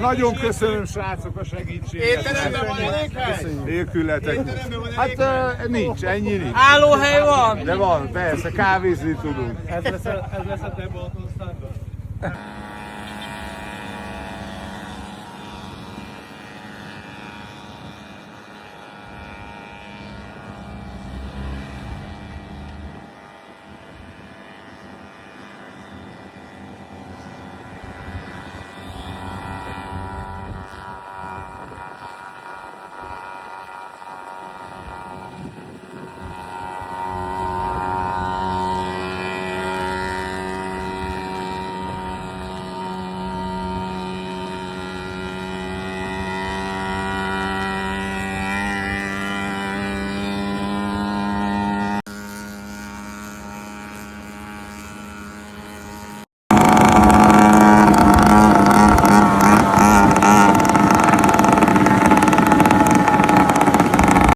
Nagyon köszönöm, srácok, a segítséget. Étteremben van elég hely? Nélkületek. Hát nincs, ennyi nincs. Állóhely van? De van, persze, kávézni tudunk. Ez lesz a te Balaton standard?